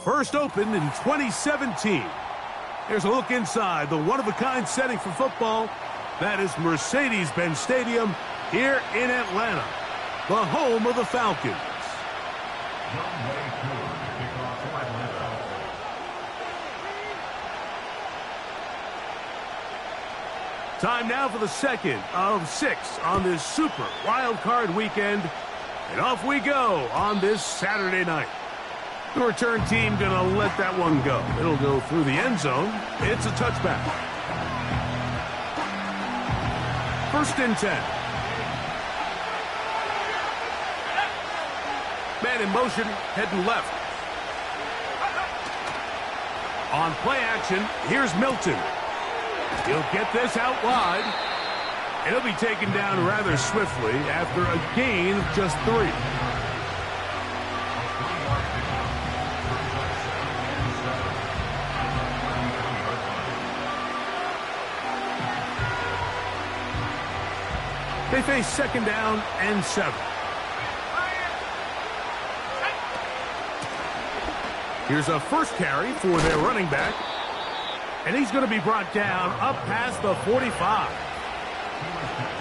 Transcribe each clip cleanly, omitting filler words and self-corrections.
First opened in 2017. Here's a look inside the one-of-a-kind setting for football. That is Mercedes-Benz Stadium here in Atlanta, the home of the Falcons. Time now for the second of 6 on this super wild card weekend. And off we go on this Saturday night. The return team going to let that one go. It'll go through the end zone. It's a touchback. First and 10. Man in motion, heading left. On play action, here's Milton. He'll get this out wide. And he'll be taken down rather swiftly after a gain of just 3. They face second down and 7. Here's a first carry for their running back. And he's going to be brought down up past the 45.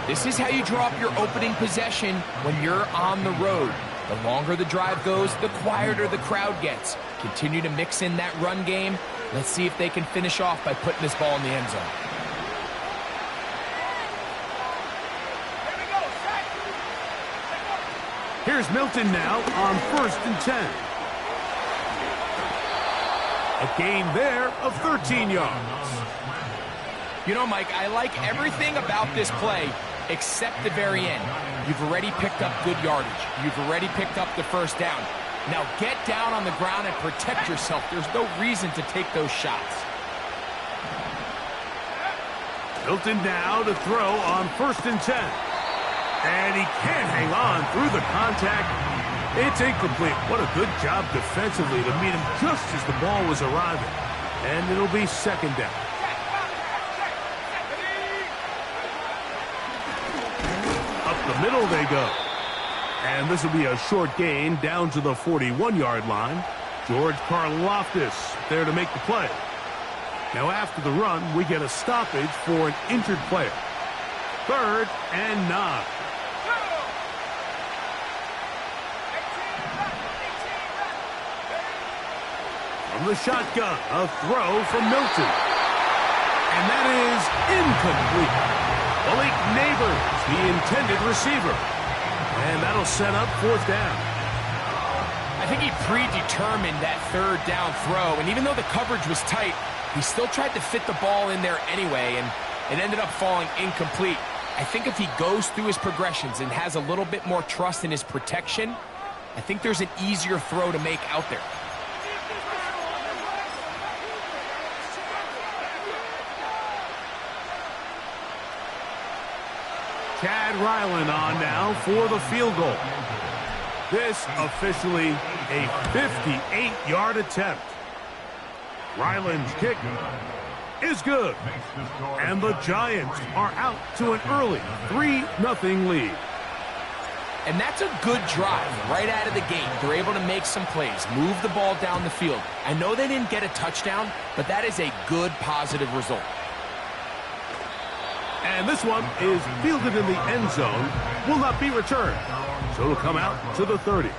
This is how you draw up your opening possession when you're on the road. The longer the drive goes, the quieter the crowd gets. Continue to mix in that run game. Let's see if they can finish off by putting this ball in the end zone. Here's Milton now on first and 10. A gain there of 13 yards. You know, Mike, I like everything about this play except the very end. You've already picked up good yardage. You've already picked up the first down. Now get down on the ground and protect yourself. There's no reason to take those shots. Milton now to throw on first and 10. And he can't hang on through the contact. It's incomplete. What a good job defensively to meet him just as the ball was arriving. And it'll be second down. Up the middle they go. And this will be a short gain down to the 41-yard line. George Karlaftis there to make the play. Now after the run, we get a stoppage for an injured player. Third and 9. From the shotgun, a throw from Milton. And that is incomplete. Malik Neighbors, the intended receiver. And that'll set up fourth down. I think he predetermined that third down throw, and even though the coverage was tight, he still tried to fit the ball in there anyway, and it ended up falling incomplete. I think if he goes through his progressions and has a little bit more trust in his protection, I think there's an easier throw to make out there. Chad Ryland on now for the field goal. This officially a 58-yard attempt. Ryland's kick is good. And the Giants are out to an early 3-0 lead. And that's a good drive right out of the gate. They're able to make some plays, move the ball down the field. I know they didn't get a touchdown, but that is a good, positive result. And this one is fielded in the end zone, will not be returned. So it'll come out to the 30.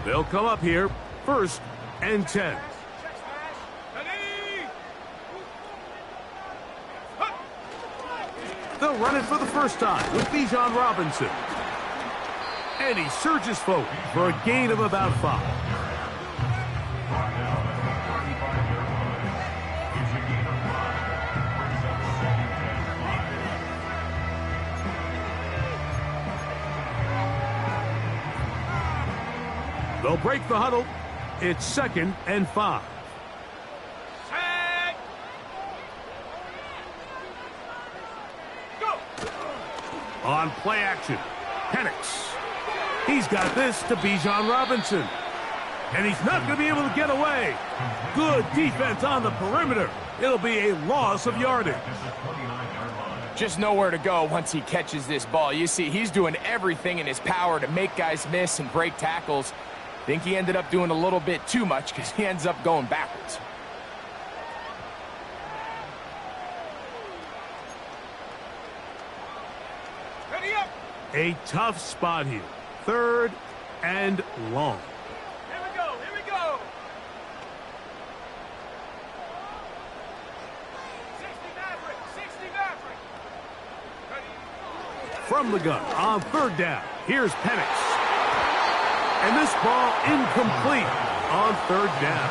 They'll come up here, first and 10. They'll run it for the first time with Bijan Robinson. And he surges forward for a gain of about 5. They'll break the huddle. It's second and 5. On play action, Penix. He's got this to Bijan Robinson. And he's not going to be able to get away. Good defense on the perimeter. It'll be a loss of yardage. Just nowhere to go once he catches this ball. You see, he's doing everything in his power to make guys miss and break tackles. Think he ended up doing a little bit too much because he ends up going backwards. Ready up. A tough spot here. 3rd and long. Here we go. Here we go. 60 Maverick. 60 Maverick. Ready. From the gun on 3rd down. Here's Penix. And this ball incomplete on 3rd down.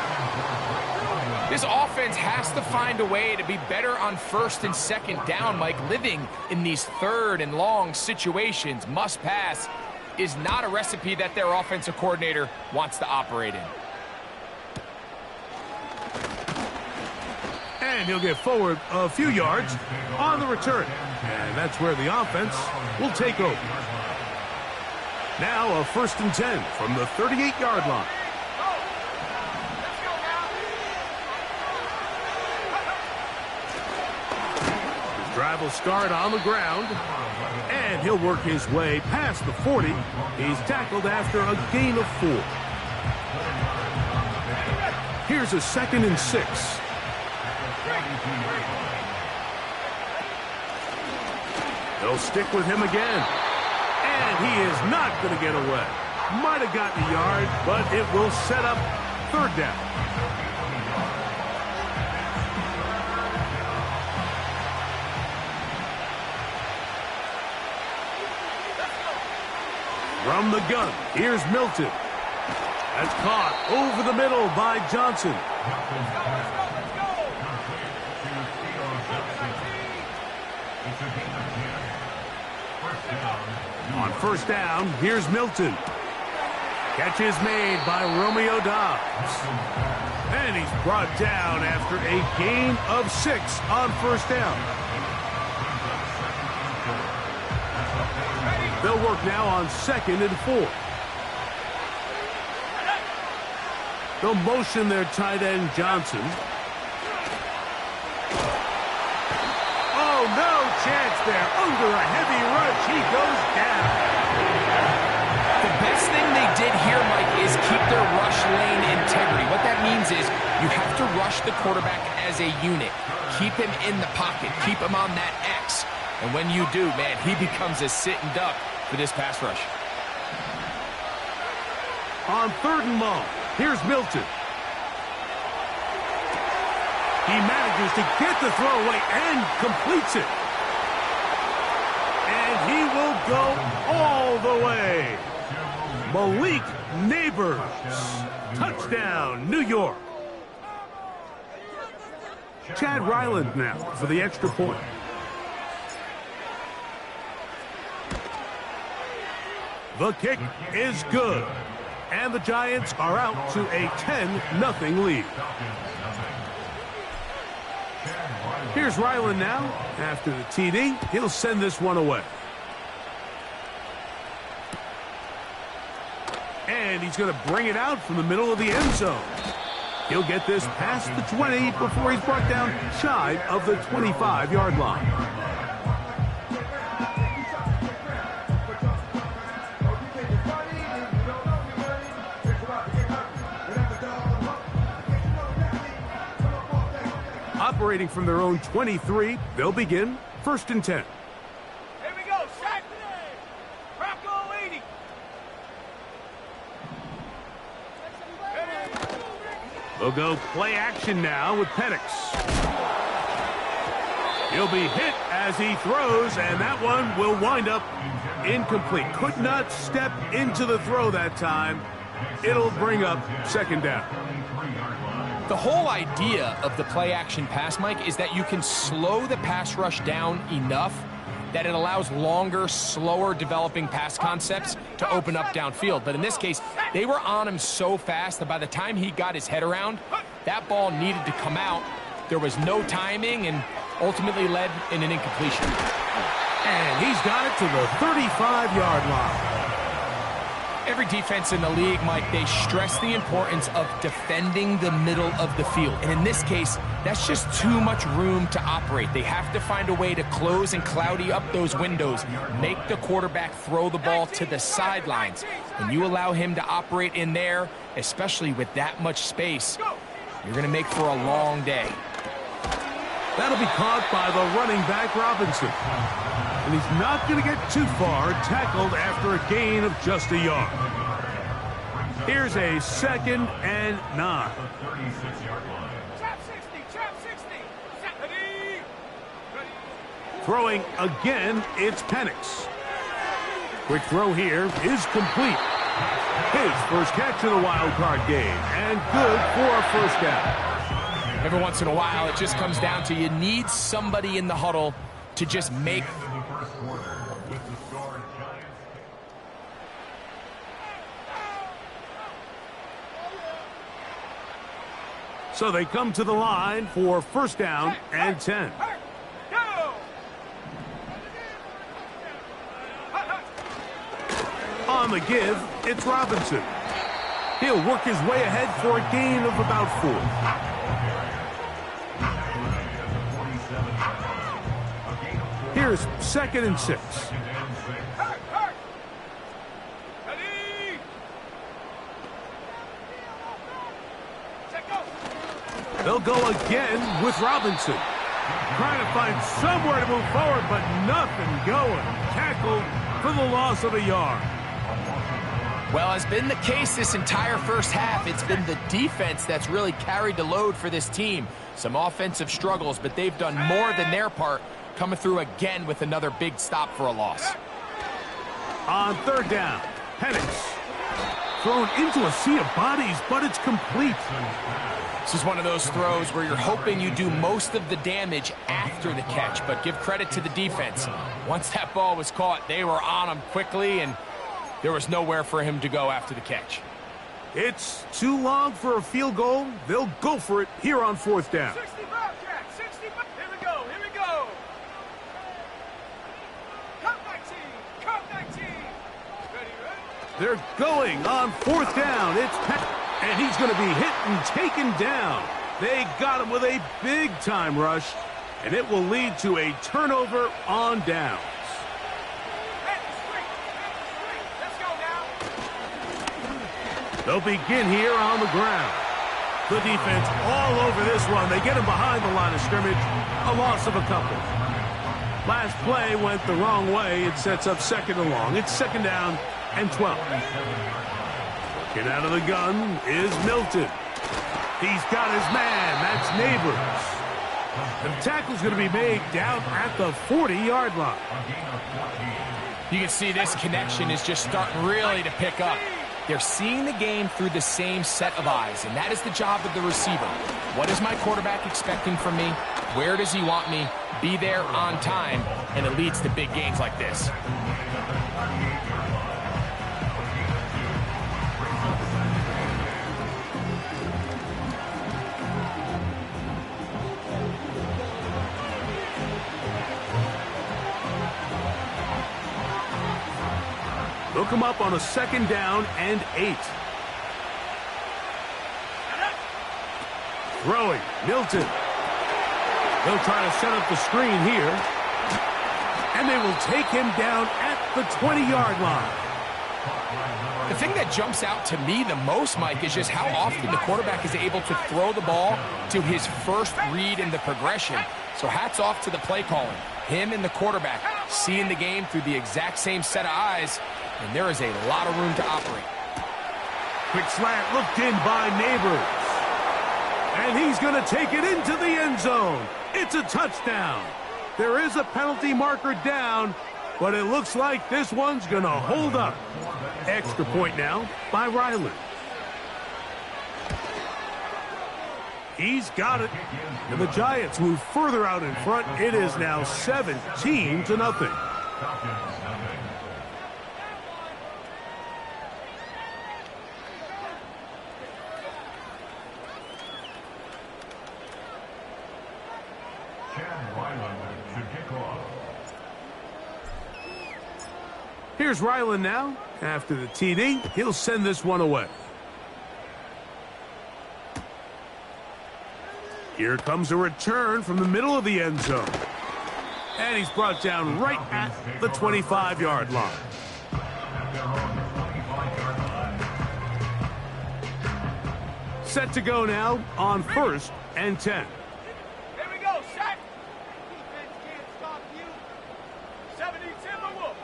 This offense has to find a way to be better on 1st and 2nd down, Mike. Living in these 3rd and long situations, must pass, is not a recipe that their offensive coordinator wants to operate in. And he'll get forward a few yards on the return. And that's where the offense will take over. Now a 1st and 10 from the 38-yard line. His drive will start on the ground. And he'll work his way past the 40. He's tackled after a gain of 4. Here's a 2nd and 6. They'll stick with him again. And he is not going to get away. Might have gotten a yard, but it will set up 3rd down. From the gun, here's Milton. That's caught over the middle by Johnson. On 1st down, here's Milton. Catch is made by Romeo Dobbs. And he's brought down after a gain of 6 on 1st down. They'll work now on 2nd and 4. They'll motion their tight end Johnson. Oh, no chance there. Under a heavy rush, he goes down. The best thing they did here, Mike, is keep their rush lane integrity. What that means is you have to rush the quarterback as a unit. Keep him in the pocket. Keep him on that X. And when you do, man, he becomes a sitting duck for this pass rush. On 3rd and long, here's Milton. He manages to get the throw away and completes it. And he will go all the way. Malik Neighbors. Touchdown, New York. Chad Ryland now for the extra point. The kick is good. And the Giants are out to a 10-0 lead. Here's Ryland now. After the TD, he'll send this one away. And he's going to bring it out from the middle of the end zone. He'll get this past the 20 before he's brought down shy of the 25-yard line. Operating from their own 23, they'll begin 1st and 10. Here we go. Set. Rocco 80. They'll go play action now with Penix. He'll be hit as he throws, and that one will wind up incomplete. Could not step into the throw that time. It'll bring up 2nd down. The whole idea of the play-action pass, Mike, is that you can slow the pass rush down enough that it allows longer, slower developing pass concepts to open up downfield. But in this case, they were on him so fast that by the time he got his head around, that ball needed to come out. There was no timing and ultimately led in an incompletion. And he's got it to the 35-yard line. Every defense in the league, Mike, they stress the importance of defending the middle of the field. And in this case, that's just too much room to operate. They have to find a way to close and cloudy up those windows, make the quarterback throw the ball to the sidelines. When you allow him to operate in there, especially with that much space, you're going to make for a long day. That'll be caught by the running back, Robinson. And he's not going to get too far, tackled after a gain of just a yard. Here's a 2nd and 9. Trap 60. Ready. Throwing again, it's Penix. Quick throw here is complete. His first catch of the wild card game, and good for a first down. Every once in a while, it just comes down to you need somebody in the huddle to just make. So they come to the line for first down and 10. Go! On the give, it's Robinson. He'll work his way ahead for a gain of about 4. Here's 2nd and 6. Ready. They'll go again with Robinson. Trying to find somewhere to move forward, but nothing going. Tackled for the loss of a yard. Well, as been the case this entire first half, it's been the defense that's really carried the load for this team. Some offensive struggles, but they've done more than their part, coming through again with another big stop for a loss. On 3rd down, Penix. Thrown into a sea of bodies, but it's complete. This is one of those throws where you're hoping you do most of the damage after the catch, but give credit to the defense. Once that ball was caught, they were on him quickly, and there was nowhere for him to go after the catch. It's too long for a field goal. They'll go for it here on 4th down. 60 Bobcat. 60. Here we go. Cut 19. Ready. They're going on 4th down. It's and he's going to be hit and taken down. They got him with a big-time rush, and it will lead to a turnover on downs. Let's go now. They'll begin here on the ground. The defense all over this one. They get him behind the line of scrimmage. A loss of a couple. Last play went the wrong way. It sets up 2nd and long. It's 2nd down and 12. Working out of the gun is Milton. He's got his man. That's Neighbors. The tackle's going to be made down at the 40-yard line. You can see this connection is just starting really to pick up. They're seeing the game through the same set of eyes, and that is the job of the receiver. What is my quarterback expecting from me? Where does he want me? Be there on time, and it leads to big gains like this. They'll come up on a 2nd down and 8. Throwing, Milton. They'll try to set up the screen here. And they will take him down at the 20-yard line. The thing that jumps out to me the most, Mike, is just how often the quarterback is able to throw the ball to his first read in the progression. So hats off to the play calling. Him and the quarterback seeing the game through the exact same set of eyes, and there is a lot of room to operate. Quick slant looked in by Neighbors. And he's going to take it into the end zone. It's a touchdown. There is a penalty marker down, but it looks like this one's going to hold up. Extra point now by Ryland. He's got it. And the Giants move further out in front. It is now 17-0. Here's Ryland now. After the TD, he'll send this one away. Here comes a return from the middle of the end zone. And he's brought down right at the 25-yard line. Set to go now on 1st and 10. Here we go, set. Defense can't stop you. 70 Timberwolves.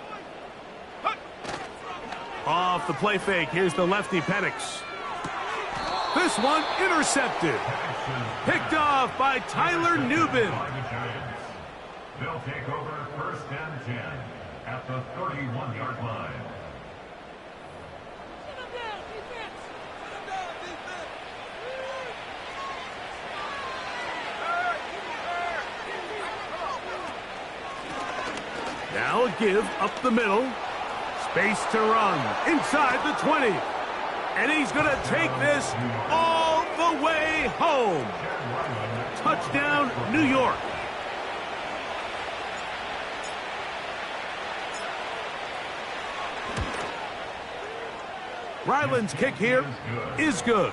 Off the play fake, here's the lefty Penix. This one intercepted. Picked off by Tyler Nubin. They'll take over 1st and 10 at the 31-yard line. Now a give up the middle. Space to run inside the 20. And he's going to take this all the way home. Touchdown, New York. Ryland's kick here is good.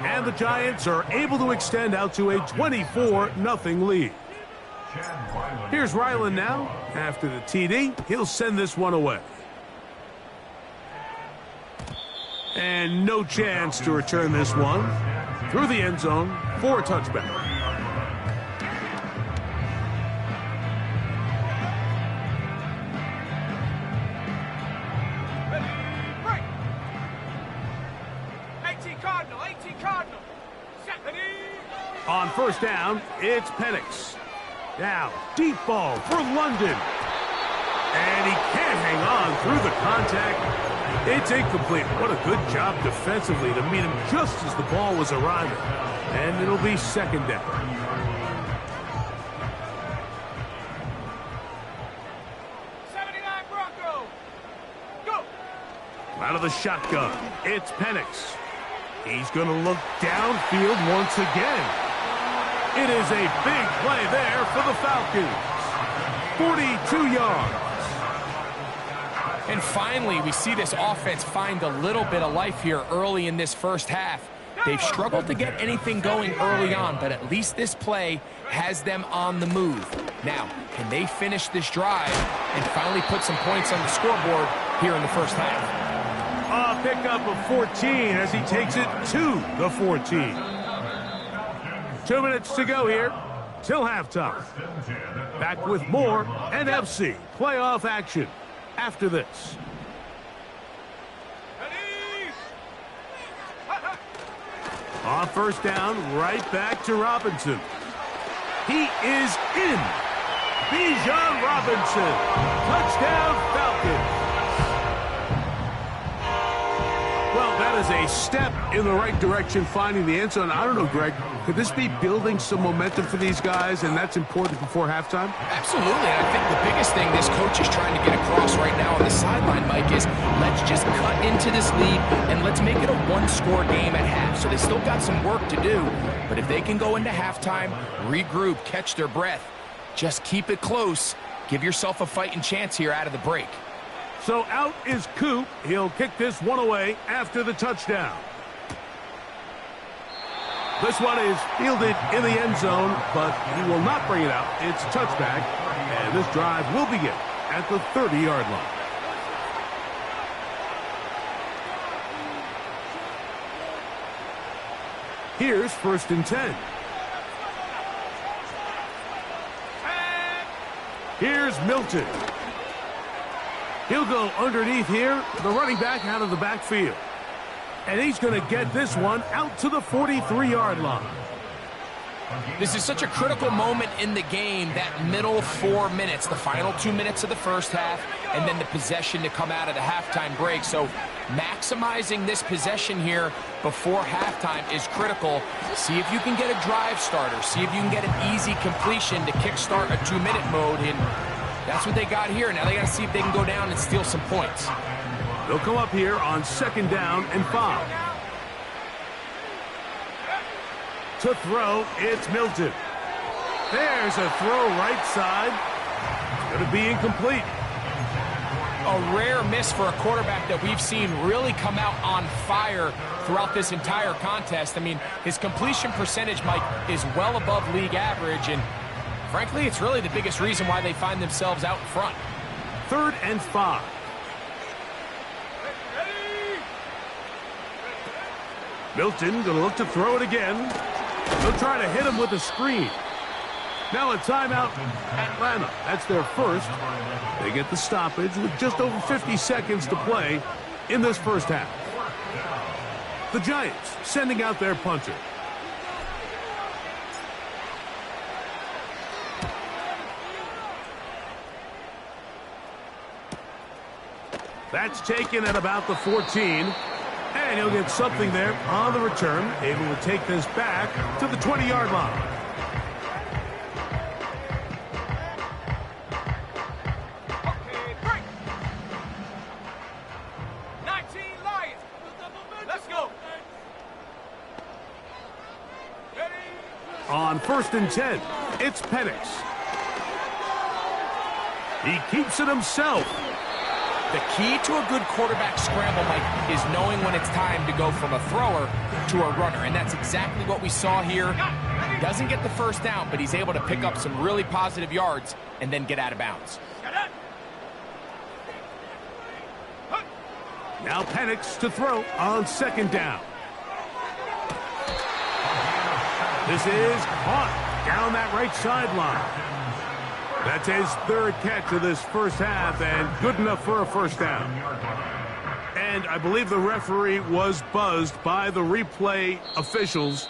And the Giants are able to extend out to a 24-0 lead. Here's Ryland now. After the TD, he'll send this one away. And no chance to return this one. Through the end zone for a touchback. Ready, break. 18 Cardinal, 18 Cardinal. Set, ready. On 1st down, it's Penix. Now, deep ball for London. And he can't hang on through the contact. It's incomplete. What a good job defensively to meet him just as the ball was arriving. And it'll be 2nd down. Bronco. Go. Out of the shotgun, it's Penix. He's going to look downfield once again. It is a big play there for the Falcons. 42 yards. And finally, we see this offense find a little bit of life here early in this first half. They've struggled to get anything going early on, but at least this play has them on the move. Now, can they finish this drive and finally put some points on the scoreboard here in the first half? A pickup of 14 as he takes it to the 14. 2 minutes to go here till halftime. Back with more NFC playoff action after this. On 1st down, right back to Robinson. He is in. Bijan Robinson. Touchdown, Falcons. Well, that is a step in the right direction, finding the end zone. I don't know, Greg, could this be building some momentum for these guys, and that's important before halftime? Absolutely, and I think the biggest thing this coach is trying to get across right now on the sideline, Mike, is let's just cut into this lead and let's make it a one-score game at half. So they still got some work to do, but if they can go into halftime, regroup, catch their breath, just keep it close, give yourself a fighting chance here out of the break. So out is Coop. He'll kick this one away after the touchdown. This one is fielded in the end zone, but he will not bring it out. It's a touchback, and this drive will begin at the 30-yard line. Here's 1st and 10. Here's Milton. He'll go underneath here, the running back out of the backfield. And he's going to get this one out to the 43-yard line. This is such a critical moment in the game, that middle 4 minutes, the final 2 minutes of the first half, and then the possession to come out of the halftime break. So maximizing this possession here before halftime is critical. See if you can get a drive starter. See if you can get an easy completion to kickstart a 2-minute mode. And that's what they got here. Now they got to see if they can go down and steal some points. They'll come up here on 2nd down and 5. To throw, it's Milton. There's a throw right side. It's going to be incomplete. a rare miss for a quarterback that we've seen really come out on fire throughout this entire contest. I mean, his completion percentage, Mike, is well above league average, and frankly, it's really the biggest reason why they find themselves out in front. 3rd and 5. Milton going to look to throw it again. They'll try to hit him with a screen. Now a timeout, Atlanta. That's their first. They get the stoppage with just over 50 seconds to play in this first half. The Giants sending out their punter. That's taken at about the 14. And he'll get something there on the return, able to take this back to the 20-yard line. Okay, break. 19 Lions. Let's go. Ready? On 1st and 10, it's Penix. He keeps it himself. The key to a good quarterback scramble, Mike, is knowing when it's time to go from a thrower to a runner, and that's exactly what we saw here. He doesn't get the first down, but he's able to pick up some really positive yards and then get out of bounds. Now Penix to throw on 2nd down. This is caught down that right sideline. That's his 3rd catch of this first half, and good enough for a first down. And I believe the referee was buzzed by the replay officials,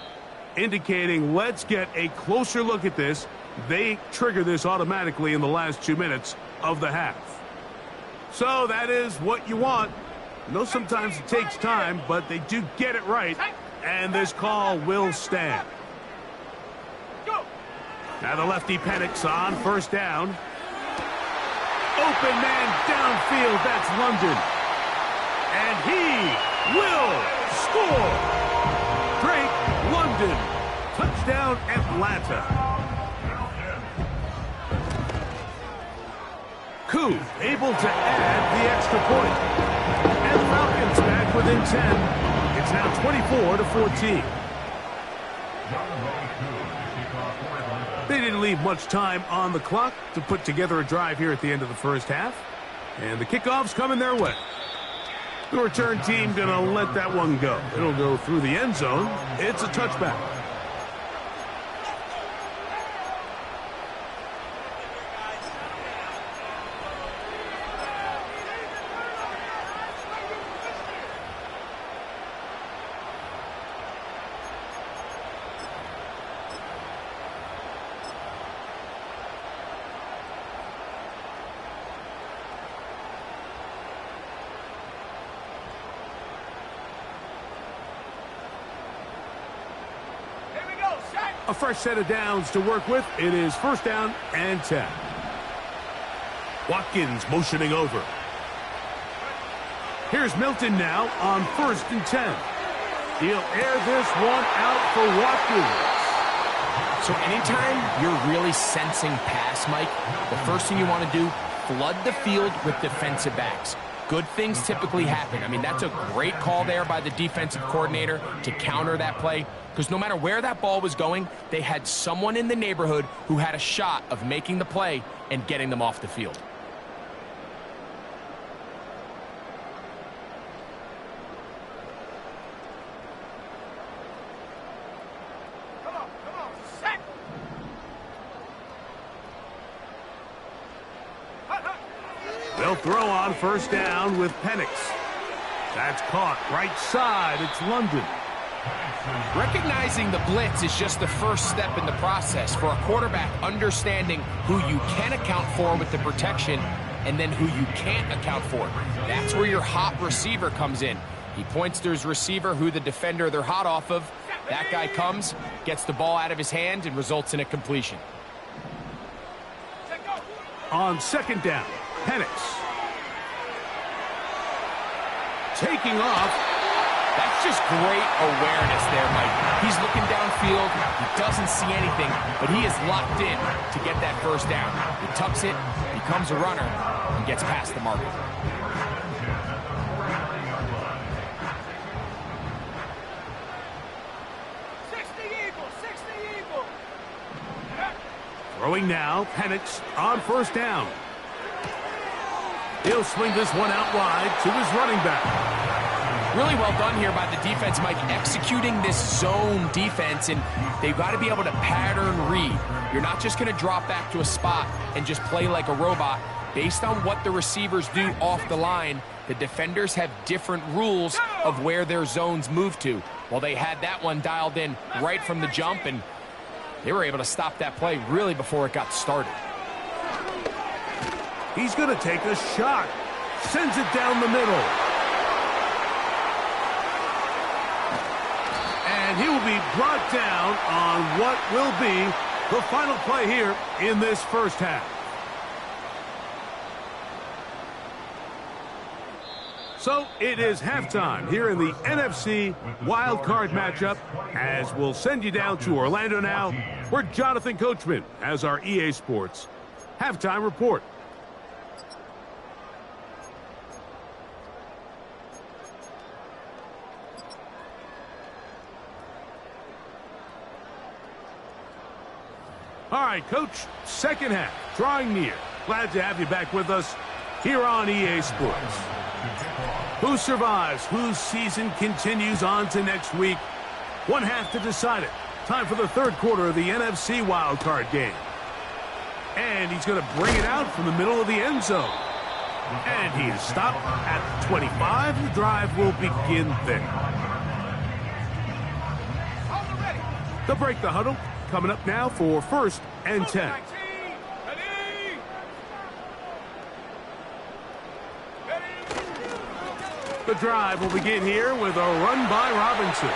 indicating let's get a closer look at this. They trigger this automatically in the last 2 minutes of the half. So that is what you want. I know sometimes it takes time, but they do get it right, and this call will stand. Now the lefty Penix on 1st down. Open man downfield, that's London. And he will score. Drake London. Touchdown Atlanta. Koo able to add the extra point. And the Falcons back within 10. It's now 24-14. They didn't leave much time on the clock to put together a drive here at the end of the first half. And the kickoff's coming their way. The return team going to let that one go. It'll go through the end zone. It's a touchback. A fresh set of downs to work with. It is 1st down and 10. Watkins motioning over. Here's Milton now on 1st and 10. He'll air this one out for Watkins. So anytime you're really sensing pass, Mike, the first thing you want to do, flood the field with defensive backs. Good things typically happen. I mean, that's a great call there by the defensive coordinator to counter that play, because no matter where that ball was going, they had someone in the neighborhood who had a shot of making the play and getting them off the field. Set. They'll throw on 1st down with Penix. That's caught right side. It's London. Recognizing the blitz is just the first step in the process for a quarterback, understanding who you can account for with the protection and then who you can't account for. That's where your hot receiver comes in. He points to his receiver, who the defender they're hot off of. That guy comes, gets the ball out of his hand, and results in a completion. On 2nd down, Penix. Taking off. That's just great awareness there, Mike. He's looking downfield. He doesn't see anything, but he is locked in to get that first down. He tucks it, becomes a runner, and gets past the marker. Throwing now, Penix on first down. He'll swing this one out wide to his running back. Really well done here by the defense, Mike, executing this zone defense, and they've got to be able to pattern read. You're not just going to drop back to a spot and just play like a robot. Based on what the receivers do off the line, the defenders have different rules of where their zones move to. Well, they had that one dialed in right from the jump, and they were able to stop that play really before it got started. He's going to take a shot. Sends it down the middle. And he will be brought down on what will be the final play here in this first half. So it is halftime here in the NFC Wild Card matchup, as we'll send you down to Orlando now, where Jonathan Coachman has our EA Sports halftime report. All right, Coach, second half, drawing near. Glad to have you back with us here on EA Sports. Who survives? Whose season continues on to next week? One half to decide it. Time for the third quarter of the NFC wildcard game. And he's going to bring it out from the middle of the end zone. And he is stopped at the 25. The drive will begin there. They'll break the huddle. Coming up now for 1st and 10. The drive will begin here with a run by Robinson.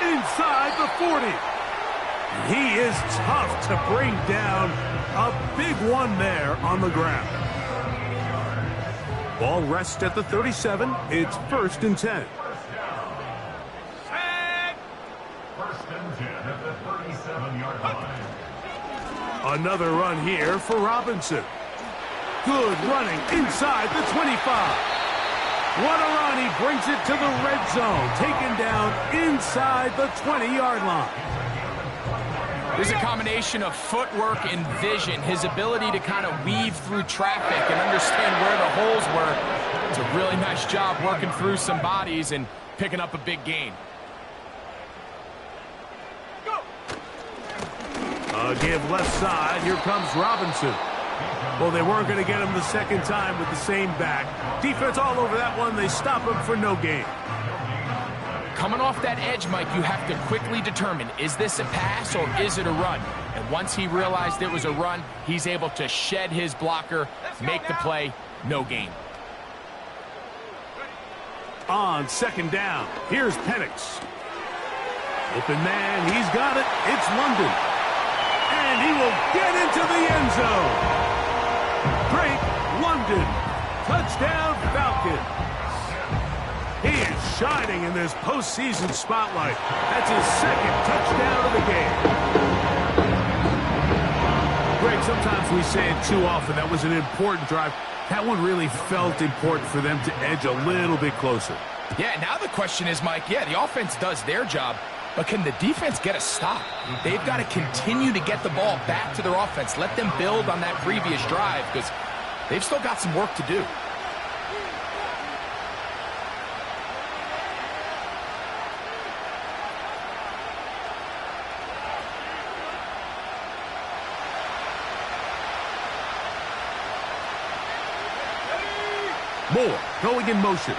Inside the 40. He is tough to bring down. A big one there on the ground. Ball rests at the 37. It's 1st and 10. Another run here for Robinson. Good running inside the 25. What a run. He brings it to the red zone. Taken down inside the 20-yard line. There's a combination of footwork and vision. His ability to kind of weave through traffic and understand where the holes were. It's a really nice job working through some bodies and picking up a big gain. Give left side. Here comes Robinson. Well, they weren't going to get him the second time with the same back. Defense all over that one. They stop him for no gain. Coming off that edge, Mike, you have to quickly determine, is this a pass or is it a run? And once he realized it was a run, he's able to shed his blocker, make the play, no gain. On second down, here's Penix. Open man, he's got it. It's London. And he will get into the end zone. Drake London. Touchdown, Falcons. He is shining in this postseason spotlight. That's his second touchdown of the game. Greg, sometimes we say it too often. That was an important drive. That one really felt important for them to edge a little bit closer. Yeah, now the question is, Mike, yeah, the offense does their job, but can the defense get a stop? They've got to continue to get the ball back to their offense. Let them build on that previous drive because they've still got some work to do. Moore going in motion.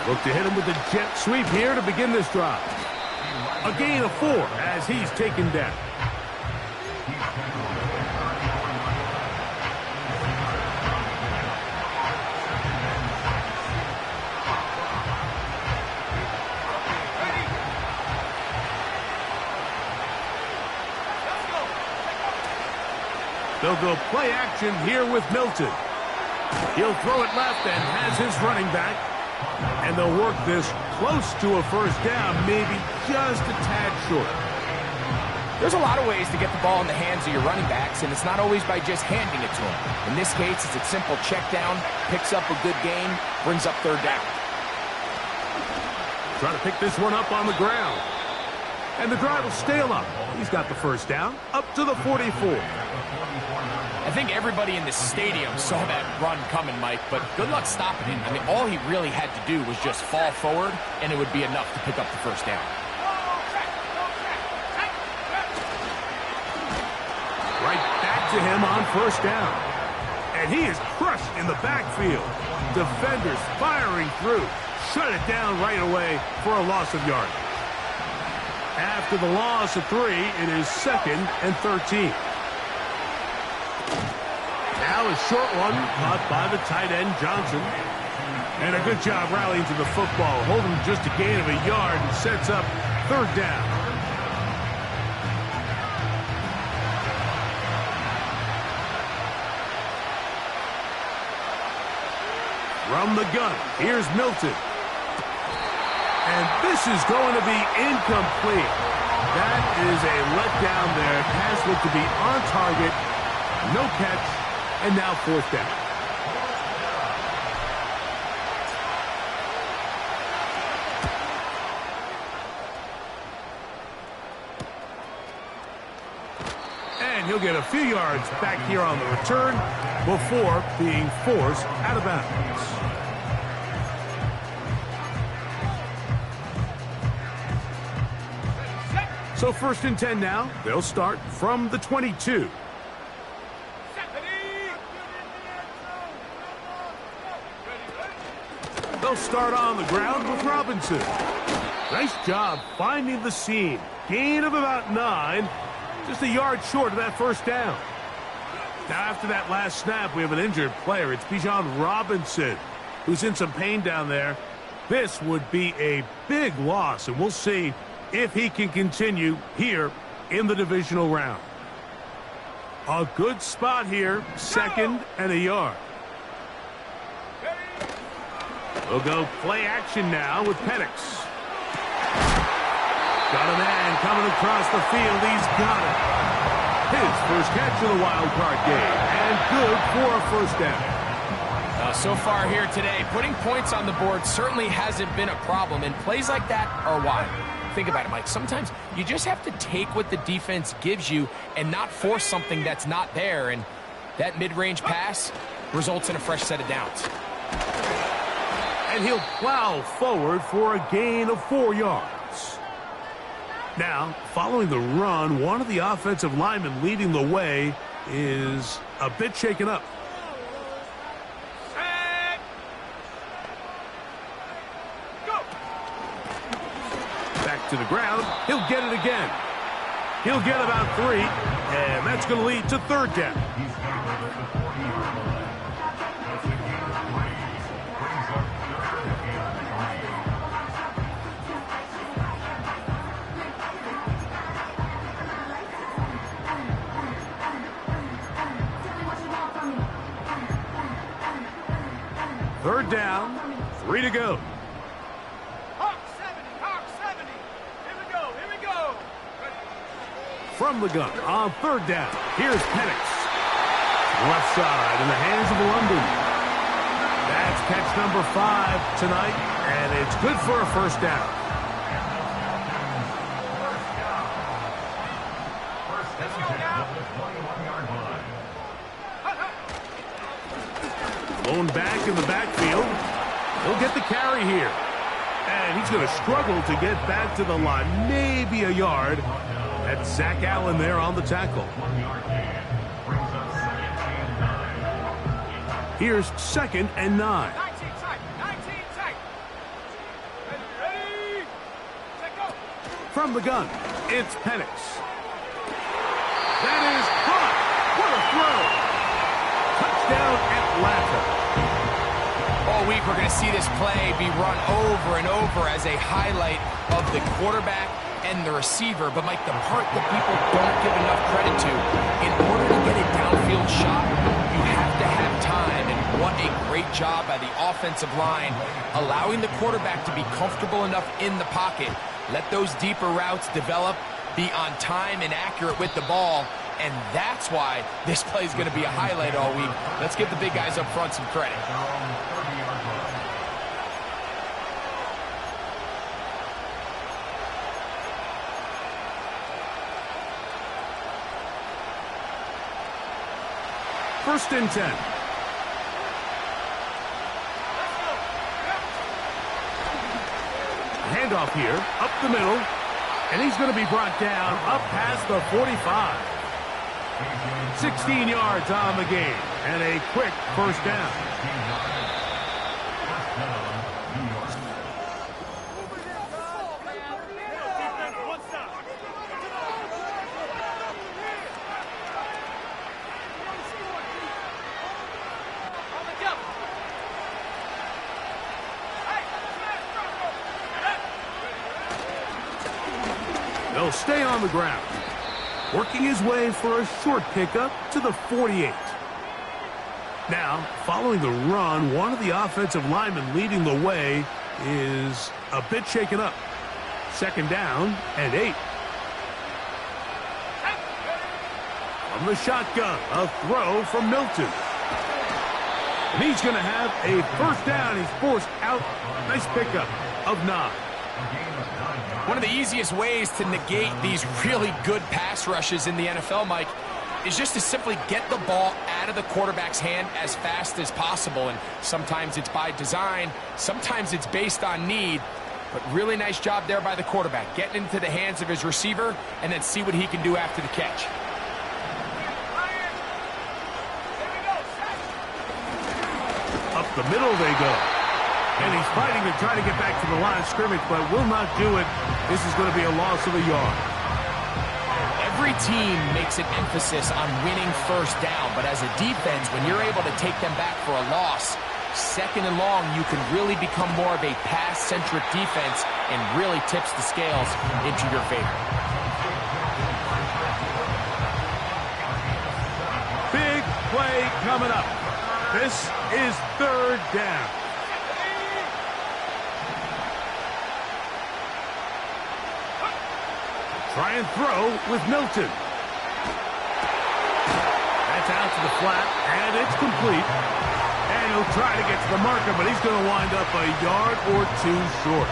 Look to hit him with a jet sweep here to begin this drive. A gain of 4 as he's taken down. They'll go play action here with Milton. He'll throw it left and has his running back. And they'll work this close to a first down, maybe just a tad short. There's a lot of ways to get the ball in the hands of your running backs, and it's not always by just handing it to them. In this case, it's a simple check down, picks up a good gain, brings up third down. Trying to pick this one up on the ground. And the drive will stay up. He's got the first down, up to the 44. I think everybody in this stadium saw that run coming, Mike, but good luck stopping it. I mean, all he really had to do was just fall forward, and it would be enough to pick up the first down. Right back to him on first down. And he is crushed in the backfield. Defenders firing through. Shut it down right away for a loss of yardage. After the loss of 3, it is 2nd and 13. Now a short one caught by the tight end, Johnson. And a good job rallying to the football. Holding just a gain of a yard and sets up third down. From the gun, here's Milton. And this is going to be incomplete. That is a letdown there. Pass looked to be on target. No catch. And now fourth down. And he'll get a few yards back here on the return before being forced out of bounds. So 1st and 10 now. They'll start from the 22. They'll start on the ground with Robinson. Nice job finding the seam. Gain of about 9. Just a yard short of that first down. Now after that last snap, we have an injured player. It's Bijan Robinson, who's in some pain down there. This would be a big loss, and we'll see if he can continue here in the divisional round. A good spot here, 2nd and a yard. We'll go play action now with Penix. Got a man coming across the field. He's got it. His first catch of the wild card game, and good for a first down. So far here today, putting points on the board certainly hasn't been a problem, and plays like that are why. Think about it, Mike. Sometimes you just have to take what the defense gives you and not force something that's not there, and that mid-range pass results in a fresh set of downs. And he'll plow forward for a gain of 4 yards. Now, following the run, one of the offensive linemen leading the way is a bit shaken up. Back to the ground. He'll get it again. He'll get about 3, and that's going to lead to third down. Third down, 3 to go. Hawk 70. Here we go. From the gun on third down, here's Penix. Left side in the hands of London. That's catch number 5 tonight, and it's good for a first down. Blown back in the backfield. He'll get the carry here. And he's going to struggle to get back to the line. Maybe a yard. That's Zach Allen there on the tackle. Here's 2nd and 9. 19 tight. Ready. Set, go. From the gun, it's Penix. That is caught. What a throw. Touchdown, Atlanta. All week we're going to see this play be run over and over as a highlight of the quarterback and the receiver. But, Mike, the part that people don't give enough credit to, in order to get a downfield shot, you have to have time. And what a great job by the offensive line, allowing the quarterback to be comfortable enough in the pocket. Let those deeper routes develop. be on time and accurate with the ball, and that's why this play is going to be a highlight all week. Let's give the big guys up front some credit. First and 10. Handoff here, up the middle, and he's going to be brought down up past the 45. 16 yards on the game, and a quick first down. They'll stay on the ground, working his way for a short pickup to the 48. Now, following the run, one of the offensive linemen leading the way is a bit shaken up. Second down and 8. From the shotgun, a throw from Milton. And he's going to have a first down. He's forced out. Nice pickup of 9. One of the easiest ways to negate these really good pass rushes in the NFL, Mike, is just to simply get the ball out of the quarterback's hand as fast as possible. And sometimes it's by design, sometimes it's based on need. But really nice job there by the quarterback, getting into the hands of his receiver and then see what he can do after the catch. Up the middle they go. And he's fighting to try to get back to the line of scrimmage, but will not do it. This is going to be a loss of a yard. Every team makes an emphasis on winning first down, but as a defense, when you're able to take them back for a loss, second and long, you can really become more of a pass-centric defense and really tips the scales into your favor. Big play coming up. This is third down. Try and throw with Milton. That's out to the flat, and it's complete. And he'll try to get to the marker, but he's going to wind up a yard or 2 short.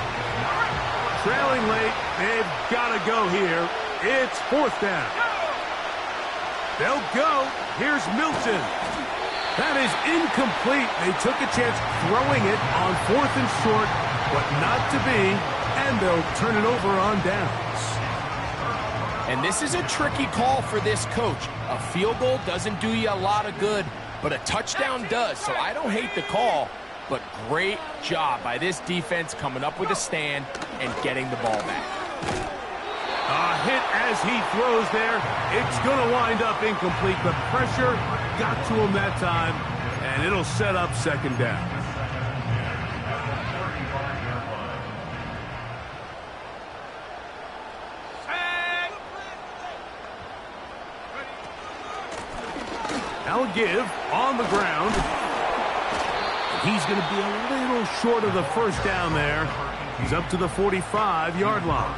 Trailing late, they've got to go here. It's fourth down. They'll go. Here's Milton. That is incomplete. They took a chance throwing it on 4th and short, but not to be, and they'll turn it over on downs. And this is a tricky call for this coach. A field goal doesn't do you a lot of good, but a touchdown does. So I don't hate the call, but great job by this defense coming up with a stand and getting the ball back. A hit as he throws there. It's going to wind up incomplete. The pressure got to him that time, and it'll set up second down. Now give on the ground. He's going to be a little short of the first down there. He's up to the 45-yard line.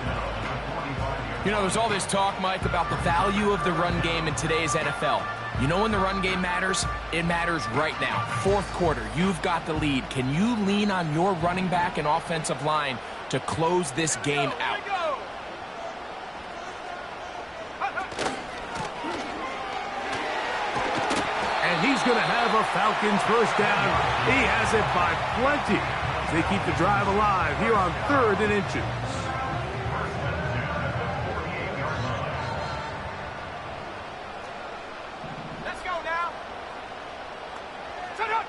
You know, there's all this talk, Mike, about the value of the run game in today's NFL. You know when the run game matters? It matters right now. Fourth quarter, you've got the lead. Can you lean on your running back and offensive line to close this game out? And he's going to have a Falcons first down. He has it by plenty. They keep the drive alive here on 3rd and inches. Let's go now. Set up.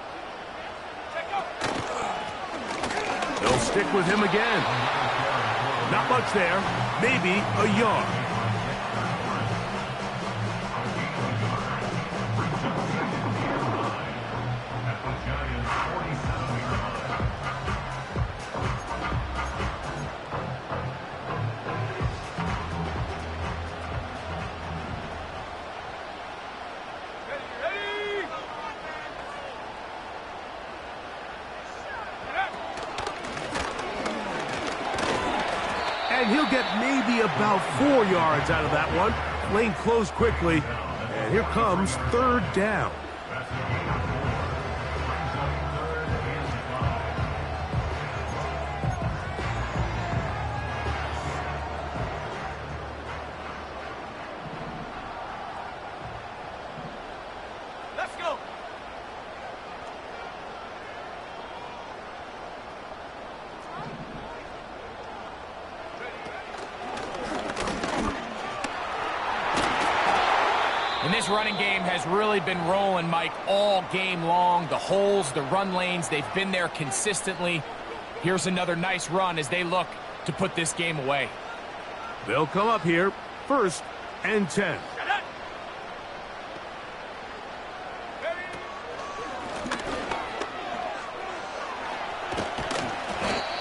Check up. They'll stick with him again. Not much there. Maybe a yard. And he'll get maybe about 4 yards out of that one. Lane closed quickly, and here comes third down. Let's go. And this running game has really been rolling, Mike, all game long. The holes, the run lanes, they've been there consistently. Here's another nice run as they look to put this game away. They'll come up here, 1st and 10.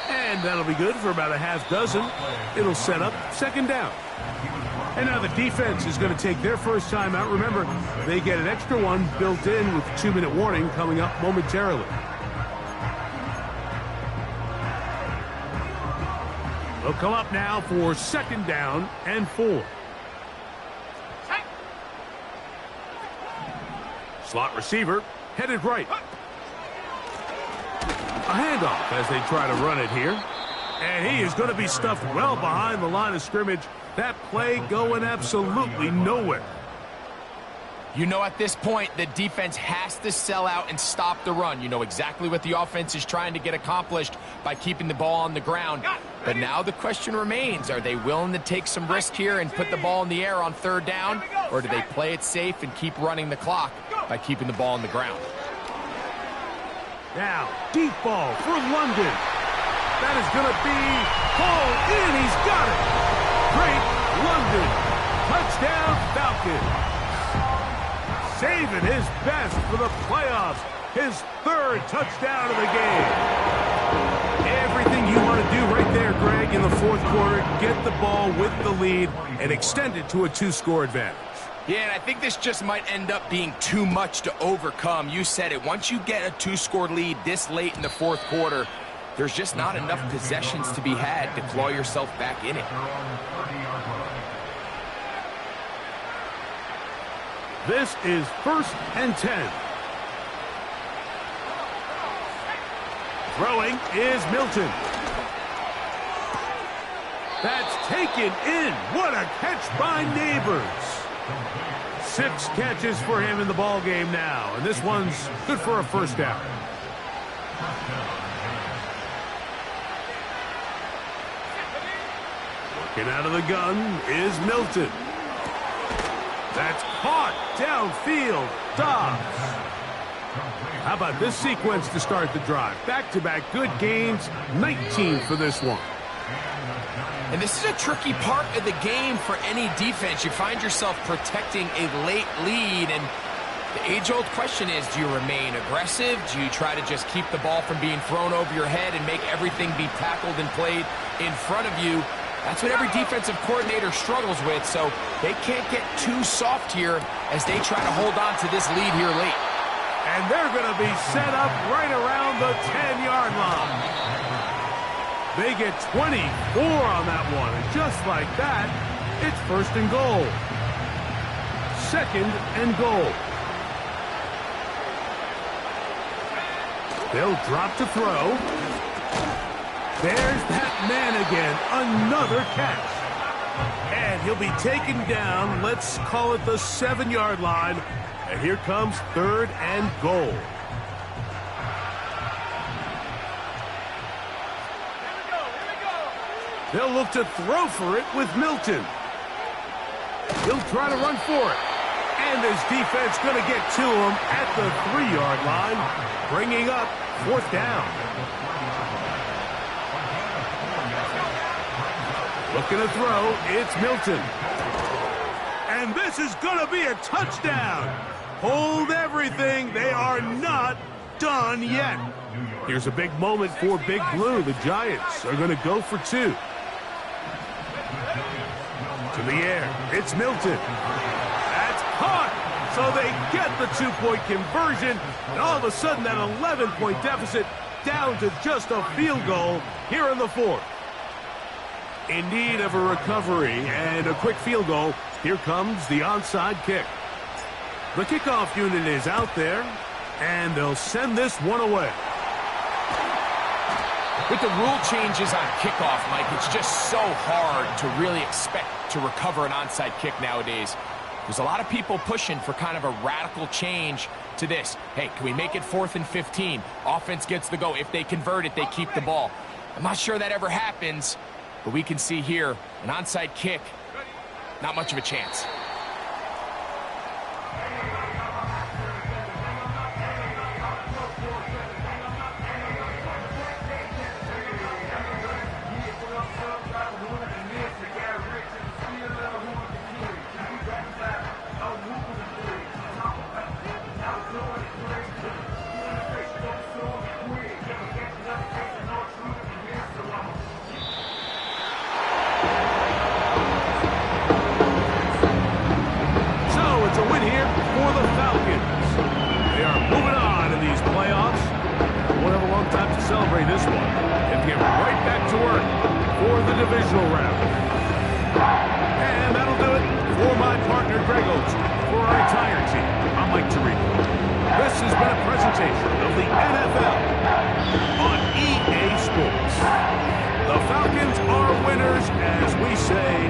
And that'll be good for about a half dozen. It'll set up 2nd down. And now the defense is going to take their first time out. Remember, they get an extra one built in with 2-minute warning coming up momentarily. They'll come up now for 2nd down and 4. Slot receiver headed right. A handoff as they try to run it here. And he is going to be stuffed well behind the line of scrimmage. That play going absolutely nowhere. You know, at this point, the defense has to sell out and stop the run. You know exactly what the offense is trying to get accomplished by keeping the ball on the ground. But now the question remains, are they willing to take some risk here and put the ball in the air on 3rd down? Or do they play it safe and keep running the clock by keeping the ball on the ground? Now, deep ball for London. That is going to be hauled in. He's got it. Great London. Touchdown Falcons. Saving his best for the playoffs. His 3rd touchdown of the game. Everything you want to do right there, Greg, in the 4th quarter. Get the ball with the lead and extend it to a 2-score advantage. Yeah, and I think this just might end up being too much to overcome. You said it. Once you get a 2-score lead this late in the 4th quarter, there's just not enough possessions to be had to claw yourself back in it. This is 1st and 10. Throwing is Milton. That's taken in. What a catch by Neighbors. 6 catches for him in the ball game now, and this one's good for a 1st down. Working out of the gun is Milton. That's caught downfield. Dobbs. How about this sequence to start the drive? Back-to-back good gains, 19 for this one. And this is a tricky part of the game for any defense. You find yourself protecting a late lead, and the age-old question is, do you remain aggressive? Do you try to just keep the ball from being thrown over your head and make everything be tackled and played in front of you? That's what every defensive coordinator struggles with, so they can't get too soft here as they try to hold on to this lead here late. And they're going to be set up right around the 10-yard line. They get 24 on that one, and just like that, it's 1st and goal. 2nd and goal. They'll drop to throw. There's that man again, another catch. And he'll be taken down, let's call it the 7-yard line. And here comes 3rd and goal. They'll look to throw for it with Milton. He'll try to run for it. And his defense going to get to him at the 3-yard line, bringing up 4th down. Looking to throw, it's Milton. And this is going to be a touchdown. Hold everything. They are not done yet. Here's a big moment for Big Blue. The Giants are going to go for 2. To the air, it's Milton. That's caught. So they get the 2-point conversion. And all of a sudden, that 11-point deficit down to just a field goal here in the 4th. In need of a recovery and a quick field goal. Here comes the onside kick. The kickoff unit is out there, and they'll send this one away. With the rule changes on kickoff, Mike, it's just so hard to really expect to recover an onside kick nowadays. There's a lot of people pushing for kind of a radical change to this. Hey, can we make it 4th and 15? Offense gets the go. If they convert it, they keep the ball. I'm not sure that ever happens, but we can see here an onside kick, not much of a chance. It's a win here for the Falcons. They are moving on in these playoffs. Won't have a long time to celebrate this one and get right back to work for the divisional round. And that'll do it for my partner, Greg Oates. For our entire team, I'm Mike Tirico. This has been a presentation of the NFL on EA Sports. The Falcons are winners, as we say.